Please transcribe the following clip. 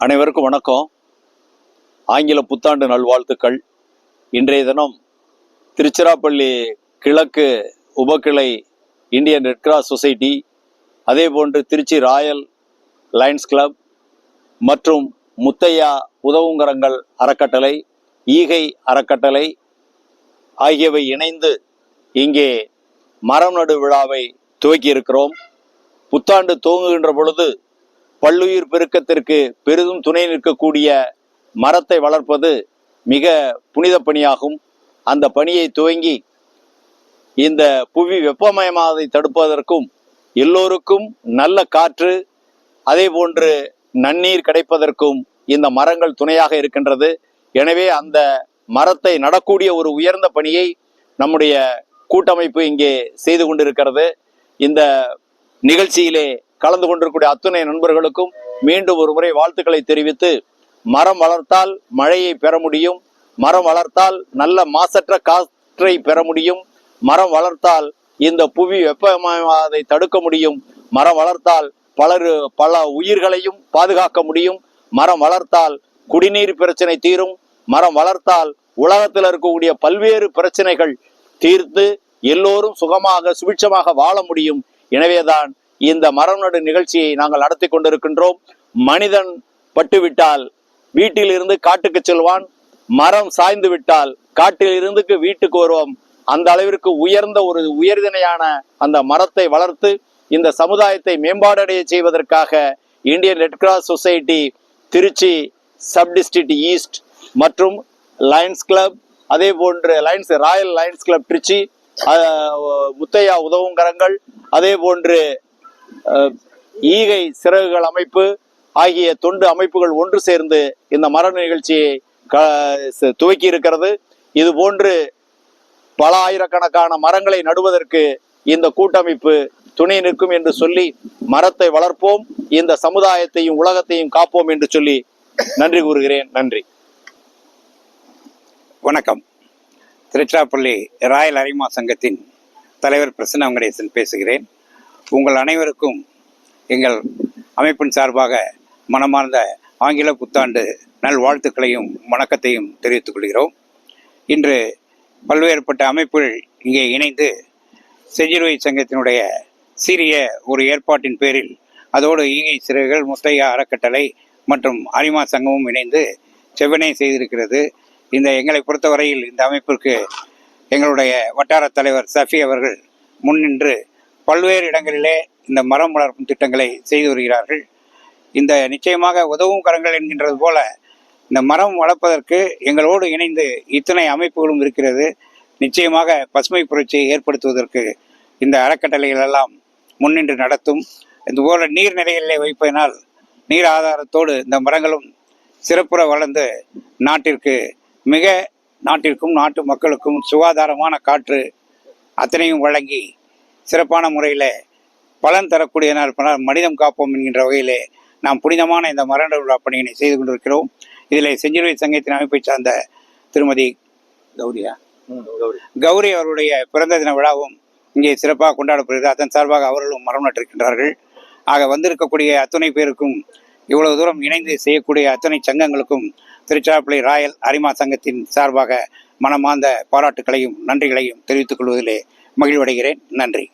அனைவருக்கும் வணக்கம். ஆங்கில புத்தாண்டு நல்வாழ்த்துக்கள். இன்றைய தினம் திருச்சிராப்பள்ளி கிழக்கு உபக்கிளை இந்தியன் ரெட் கிராஸ் சொசைட்டி, அதே போன்று திருச்சி ராயல் லயன்ஸ் கிளப் மற்றும் முத்தையா உதவுங்கரங்கள் அறக்கட்டளை, ஈகை அறக்கட்டளை ஆகியவை இணைந்து இங்கே மரம் நடு விழாவை துவக்கி இருக்கிறோம். புத்தாண்டு துவங்குகின்ற பொழுது பல்லுயிர் பெருக்கத்திற்கு பெரிதும் துணை நிற்கக்கூடிய மரத்தை வளர்ப்பது மிக புனித பணியாகும். அந்த பணியை துவங்கி இந்த புவி வெப்பமயமாவதை தடுப்பதற்கும், எல்லோருக்கும் நல்ல காற்று, அதே போன்று நன்னீர் கிடைப்பதற்கும் இந்த மரங்கள் துணையாக இருக்கின்றது. எனவே அந்த மரத்தை நடக்கூடிய ஒரு உயர்ந்த பணியை நம்முடைய கூட்டமைப்பு இங்கே செய்து கொண்டிருக்கிறது. இந்த நிகழ்ச்சியிலே கலந்து கொண்டிருக்கூடிய அத்துணை நண்பர்களுக்கும் மீண்டும் ஒரு முறை வாழ்த்துக்களை தெரிவித்து, மரம் வளர்த்தால் மழையை பெற முடியும், மரம் வளர்த்தால் நல்ல மாசற்ற காற்றை பெற முடியும், மரம் வளர்த்தால் இந்த புவி வெப்பமயமாவதை தடுக்க முடியும், மரம் வளர்த்தால் பல உயிர்களையும் பாதுகாக்க முடியும், மரம் வளர்த்தால் குடிநீர் பிரச்சனை தீரும், மரம் வளர்த்தால் உலகத்தில் இருக்கக்கூடிய பல்வேறு பிரச்சனைகள் தீர்த்து எல்லோரும் சுகமாக சுபிட்சமாக வாழ முடியும். எனவேதான் இந்த மரம் நடு நிகழ்ச்சியை நாங்கள் நடத்தி கொண்டிருக்கின்றோம். மனிதன் பட்டுவிட்டால் வீட்டில் இருந்து காட்டுக்கு செல்வான், மரம் சாய்ந்து விட்டால் காட்டில் இருந்து வீட்டுக்கு வருவோம். அந்த அளவிற்கு உயர்ந்த ஒரு உயர்தினையான அந்த மரத்தை வளர்த்து இந்த சமுதாயத்தை மேம்பாடடைய செய்வதற்காக Indian red cross society Trichy sub district east மற்றும் லயன்ஸ் கிளப், அதே போன்று royal lions club Trichy, Muthaiya உதவுங்கரங்கள், அதே போன்று ஈகை சிறகுகள் அமைப்பு ஆகிய தொண்டு அமைப்புகள் ஒன்று சேர்ந்து இந்த மர நிகழ்ச்சியை துவக்கி இருக்கிறது. இது போன்று பல ஆயிரக்கணக்கான மரங்களை நடுவதற்கு இந்த கூட்டமைப்பு துணை நிற்கும் என்று சொல்லி, மரத்தை வளர்ப்போம், இந்த சமுதாயத்தையும் உலகத்தையும் காப்போம் என்று சொல்லி நன்றி கூறுகிறேன். நன்றி. வணக்கம். திருச்சிராப்பள்ளி ராயல் அரிமா சங்கத்தின் தலைவர் பிரசன்ன வெங்கடேசன் பேசுகிறேன். உங்கள் அனைவருக்கும் எங்கள் அமைப்பின் சார்பாக மனமார்ந்த ஆங்கில புத்தாண்டு நல்வாழ்த்துக்களையும் வணக்கத்தையும் தெரிவித்துக் கொள்கிறோம். இன்று பல்வேறுபட்ட அமைப்புகள் இங்கே இணைந்து செஞ்சிலுவை சங்கத்தினுடைய சீரிய ஒரு ஏற்பாட்டின் பேரில், அதோடு ஈகை சிறுகள், முத்தையா அறக்கட்டளை மற்றும் அரிமா சங்கமும் இணைந்து செவ்வனே செய்திருக்கிறது. எங்களை பொறுத்தவரையில் இந்த அமைப்பிற்கு எங்களுடைய வட்டார தலைவர் சஃபி அவர்கள் முன்னின்று பல்வேறு இடங்களிலே இந்த மரம் வளர்க்கும் திட்டங்களை செய்து வருகிறார்கள். இந்த நிச்சயமாக உதவும் கரங்கள் என்கின்றது போல இந்த மரம் வளர்ப்பதற்கு எங்களோடு இணைந்து இத்தனை அமைப்புகளும் இருக்கிறது. நிச்சயமாக பசுமை புரட்சியை ஏற்படுத்துவதற்கு இந்த அறக்கட்டளைகள் எல்லாம் முன்னின்று நடத்தும். இதுபோல நீர்நிலைகளிலே வைப்பதனால் நீர் ஆதாரத்தோடு இந்த மரங்களும் சிறப்புற வளர்ந்து நாட்டிற்கும் நாட்டு மக்களுக்கும் சுகாதாரமான காற்று அத்தனையும் வழங்கி சிறப்பான முறையில் பலன் தரக்கூடிய மனிதம் காப்போம் என்கின்ற வகையிலே நாம் புனிதமான இந்த மரநடு விழா பணியினை செய்து கொண்டிருக்கிறோம். இதில் செஞ்சிலுவை சங்கத்தின் அமைப்பை சார்ந்த திருமதி கௌரி அவருடைய பிறந்த தின விழாவும் இங்கே சிறப்பாக கொண்டாடப்படுகிறது. அதன் சார்பாக அவர்களும் மரம் நட்டிருக்கின்றார்கள். ஆக வந்திருக்கக்கூடிய அத்தனை பேருக்கும், இவ்வளவு தூரம் இணைந்து செய்யக்கூடிய அத்தனை சங்கங்களுக்கும் திருச்சிராப்பள்ளி ராயல் அரிமா சங்கத்தின் சார்பாக மனமார்ந்த பாராட்டுக்களையும் நன்றிகளையும் தெரிவித்துக் கொள்வதிலே மகிழ்வடைகிறேன். நன்றி.